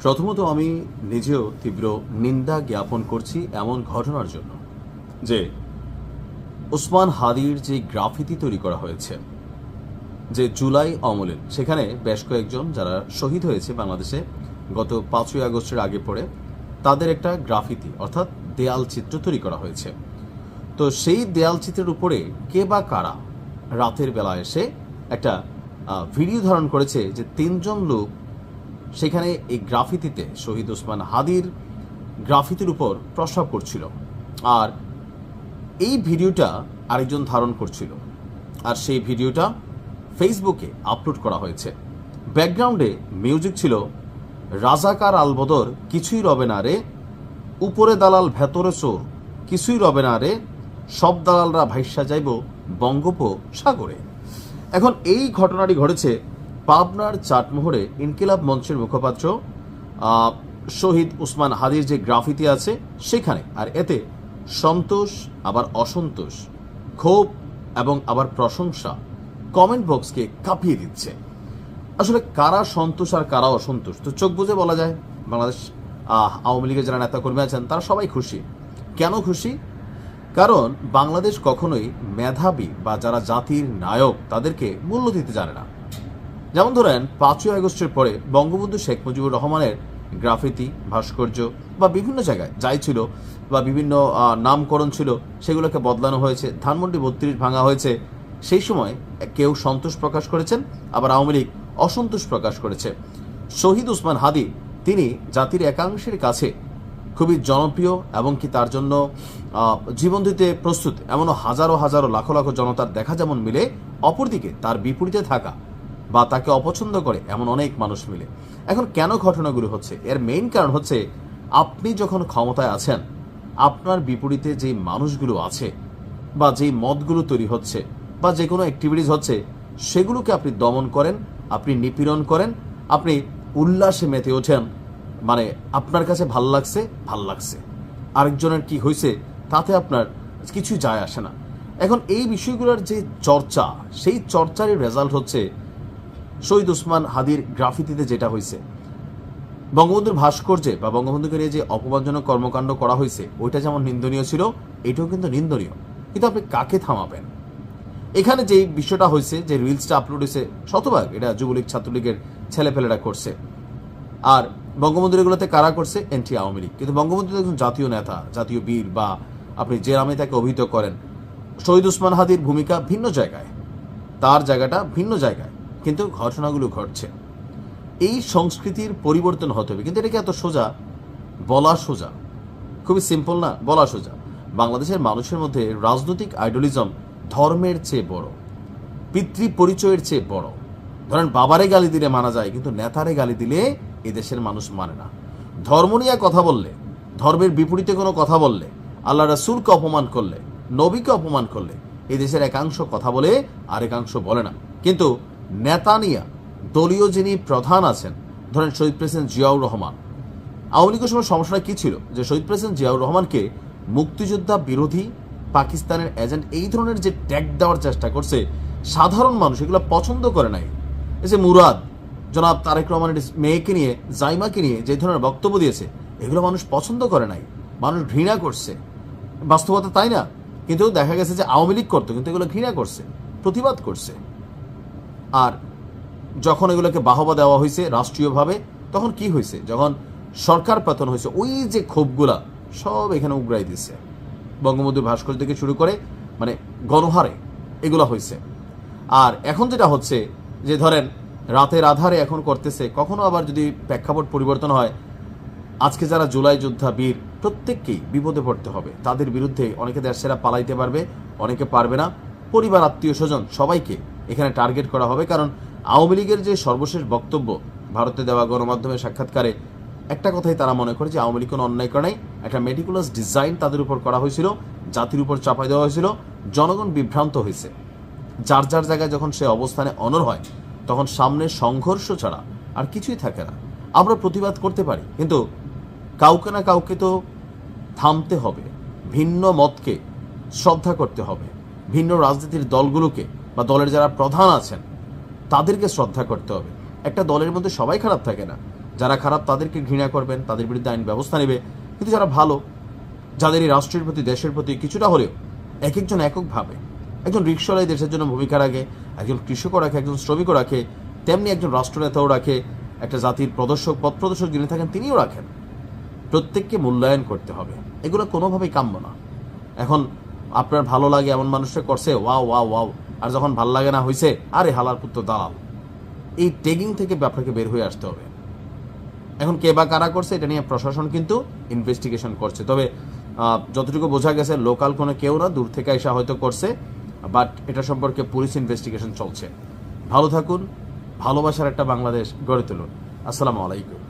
প্রথমত আমি নিজেও তীব্র নিন্দা জ্ঞাপন করছি এমন ঘটনার জন্য যে ওসমান হাদির যে গ্রাফিতি তৈরি করা হয়েছে, যে জুলাই আমলের, সেখানে বেশ কয়েকজন যারা শহীদ হয়েছে বাংলাদেশে গত 5ই আগস্টের আগে পরে, তাদের একটা গ্রাফিতি অর্থাৎ দেয়াল চিত্র তৈরি করা হয়েছে। তো সেই দেয়াল চিত্রের উপরে কে বা কারা রাতের বেলা এসে একটা ভিডিও ধারণ করেছে যে 3জন লোক সেখানে এই গ্রাফিতিতে শহীদ ওসমান হাদির গ্রাফিতির উপর প্রস্রাব করছিল, আর এই ভিডিওটা আরেকজন ধারণ করছিল, আর সেই ভিডিওটা ফেসবুকে আপলোড করা হয়েছে। ব্যাকগ্রাউন্ডে মিউজিক ছিল রাজাকার আলবদর কিছুই রবে না রে, উপরে দালাল ভেতরে চোর কিছুই রবে না রে, সব দালালরা ভাইসা যাইব বঙ্গোপসাগরে। এখন এই ঘটনাটি ঘটেছে পাবনার চাটমোহরে ইনকিলাব মঞ্চের মুখপাত্র শহীদ ওসমান হাদির যে গ্রাফিতি আছে সেখানে। আর এতে সন্তোষ, আবার অসন্তোষ, ক্ষোভ এবং আবার প্রশংসা কমেন্ট বক্সকে কাঁপিয়ে দিচ্ছে। আসলে কারা সন্তোষ আর কারা অসন্তোষ তো চোখ বুঝে বলা যায়। বাংলাদেশ আওয়ামী লীগের যারা নেতাকর্মী আছেন তারা সবাই খুশি। কেন খুশি? কারণ বাংলাদেশ কখনোই মেধাবী বা যারা জাতির নায়ক তাদেরকে মূল্য দিতে জানে না। যেমন ধরেন 5ই আগস্টের পরে বঙ্গবন্ধু শেখ মুজিবুর রহমানের গ্রাফিতি, ভাস্কর্য বা বিভিন্ন জায়গায় যাই ছিল বা বিভিন্ন নামকরণ ছিল সেগুলোকে বদলানো হয়েছে, ধানমন্ডি 32 ভাঙা হয়েছে। সেই সময় কেউ সন্তোষ প্রকাশ করেছেন, আবার আওয়ামী লীগ অসন্তোষ প্রকাশ করেছে। শহীদ ওসমান হাদি তিনি জাতির একাংশের কাছে খুবই জনপ্রিয় এবং কি তার জন্য জীবন দিতে প্রস্তুত এমনও হাজারো হাজারো লাখো লাখো জনতার দেখা যেমন মিলে, অপরদিকে তার বিপরীতে থাকা বা তাকে অপছন্দ করে এমন অনেক মানুষ মিলে। এখন কেন ঘটনাগুলো হচ্ছে? এর মেইন কারণ হচ্ছে আপনি যখন ক্ষমতায় আছেন, আপনার বিপরীতে যে মানুষগুলো আছে বা যেই মতগুলো তৈরি হচ্ছে বা যে কোনো অ্যাক্টিভিটিস হচ্ছে সেগুলোকে আপনি দমন করেন, আপনি নিপীড়ন করেন, আপনি উল্লাসে মেতে ওঠেন। মানে আপনার কাছে ভাল লাগছে, আরেকজনের কি হয়েছে তাতে আপনার কিছু যায় আসে না। এখন এই বিষয়গুলোর যে চর্চা, সেই চর্চারই রেজাল্ট হচ্ছে শহীদ ওসমান হাদির গ্রাফিতিতে যেটা হয়েছে। বঙ্গবন্ধুর ভাস্কর্যে বা বঙ্গবন্ধুকে নিয়ে যে অপমানজনক কর্মকাণ্ড করা হয়েছে ওইটা যেমন নিন্দনীয় ছিল, এটাও কিন্তু নিন্দনীয়। কিন্তু আপনি কাকে থামাবেন? এখানে যে বিষয়টা হয়েছে, যে রিলসটা আপলোড হয়েছে, শতভাগ এটা যুবলীগ ছাত্রলীগের ছেলেপেলেরা করছে। আর বঙ্গবন্ধুর এগুলোতে কারা করছে? এনটি আওয়ামী লীগ। কিন্তু বঙ্গবন্ধু একজন জাতীয় নেতা, জাতীয় বীর, বা আপনি যে নামে তাকে অভিহিত করেন। শহীদ ওসমান হাদির ভূমিকা ভিন্ন জায়গায়, তার জায়গাটা ভিন্ন জায়গায়, কিন্তু ঘটনাগুলো ঘটছে। এই সংস্কৃতির পরিবর্তন হতে হবে, কিন্তু এটাকে এত সোজা বলা সোজা, খুবই সিম্পল না? বলা সোজা। বাংলাদেশের মানুষের মধ্যে রাজনৈতিক আইডলিজম ধর্মের চেয়ে বড়, পিতৃ পরিচয়ের চেয়ে বড়। ধরেন বাবারে গালি দিলে মানা যায়, কিন্তু নেতারে গালি দিলে এদেশের মানুষ মানে না। ধর্ম নিয়ে কথা বললে, ধর্মের বিপরীতে কোনো কথা বললে, আল্লাহ রাসূলকে অপমান করলে, নবীকে অপমান করলে এদেশের একাংশ কথা বলে আর একাংশ বলে না। কিন্তু নেতা নিয়ে দলীয় যিনি প্রধান আছেন, ধরেন শহীদ প্রেসিডেন্ট জিয়াউর রহমান, আওয়ামী লীগের সময় সমস্যাটা কি ছিল? যে শহীদ প্রেসিডেন্ট জিয়াউর রহমানকে মুক্তিযোদ্ধা বিরোধী, পাকিস্তানের এজেন্ট, এই ধরনের যে ট্যাগ দেওয়ার চেষ্টা করছে, সাধারণ মানুষ এগুলো পছন্দ করে নাই। এই যে মুরাদ, জনাব তারেক রহমানের মেয়েকে নিয়ে, জাইমাকে নিয়ে যে ধরনের বক্তব্য দিয়েছে, এগুলো মানুষ পছন্দ করে নাই, মানুষ ঘৃণা করছে। বাস্তবতা তাই না? কিন্তু দেখা গেছে যে আওয়ামী লীগ করতো, কিন্তু এগুলো ঘৃণা করছে, প্রতিবাদ করছে। আর যখন এগুলোকে বাহবা দেওয়া হয়েছে রাষ্ট্রীয়ভাবে, তখন কি হয়েছে? যখন সরকার পতন হয়েছে, ওই যে ক্ষোভগুলা সব এখানে উগড়াই দিচ্ছে। বঙ্গবন্ধুর ভাস্কর্য থেকে শুরু করে মানে গণহারে এগুলো হয়েছে। আর এখন যেটা হচ্ছে যে ধরেন রাতের আধারে এখন করতেছে, কখনো আবার যদি প্রেক্ষাপট পরিবর্তন হয়, আজকে যারা জুলাই যোদ্ধা বীর প্রত্যেককেই বিপদে পড়তে হবে। তাদের বিরুদ্ধে অনেকে দেশ ছেড়ে পালাইতে পারবে, অনেকে পারবে না। পরিবার, আত্মীয় স্বজন সবাইকে এখানে টার্গেট করা হবে। কারণ আওয়ামী লীগের যে সর্বশেষ বক্তব্য ভারতে দেওয়া গণমাধ্যমের সাক্ষাৎকারে একটা কথাই তারা মনে করে যে আওয়ামী লীগ কোনো অন্যায় করে নাই, একটা মেটিকুলাস ডিজাইন তাদের উপর করা হয়েছিল, জাতির উপর চাপাই দেওয়া হয়েছিল, জনগণ বিভ্রান্ত হয়েছে। যার যার জায়গায় যখন সে অবস্থানে অনড় হয়, তখন সামনে সংঘর্ষ ছাড়া আর কিছুই থাকে না। আমরা প্রতিবাদ করতে পারি, কিন্তু কাউকে না কাউকে তো থামতে হবে, ভিন্ন মতকে শ্রদ্ধা করতে হবে, ভিন্ন রাজনীতির দলগুলোকে বা দলের যারা প্রধান আছেন তাদেরকে শ্রদ্ধা করতে হবে। একটা দলের মধ্যে সবাই খারাপ থাকে না, যারা খারাপ তাদেরকে ঘৃণা করবেন, তাদের বিরুদ্ধে আইন ব্যবস্থা নেবে, কিন্তু যারা ভালো, যাদের এই রাষ্ট্রের প্রতি, দেশের প্রতি কিছুটা হলেও এক একজন এককভাবে, একজন রিক্সাওয়ালাই দেশের জন্য ভূমিকা রাখে, একজন কৃষকও রাখে, একজন শ্রমিকও রাখে, তেমনি একজন রাষ্ট্রনেতাও রাখে, একটা জাতির প্রদর্শক, পথ প্রদর্শক যিনি থাকেন তিনিও রাখেন। প্রত্যেককে মূল্যায়ন করতে হবে, এগুলো কোনোভাবেই কাম্য না। এখন আপনার ভালো লাগে এমন মানুষটা করছে, ওয়াও ওয়াও ওয়াও, আর যখন ভাল লাগে না হয়েছে, আরে হালার পুত্র দালাল। এই ট্যাগিং থেকে আপনাকে বের হয়ে আসতে হবে। এখন কে বা কারা করছে এটা নিয়ে প্রশাসন কিন্তু ইনভেস্টিগেশন করছে, তবে যতটুকু বোঝা গেছে লোকাল কোনো কেউ না, দূর থেকে এসে হয়তো করছে, বাট এটা সম্পর্কে পুলিশ ইনভেস্টিগেশন চলছে। ভালো থাকুন, ভালোবাসার একটা বাংলাদেশ গড়ে তুলুন। আসসালামু আলাইকুম।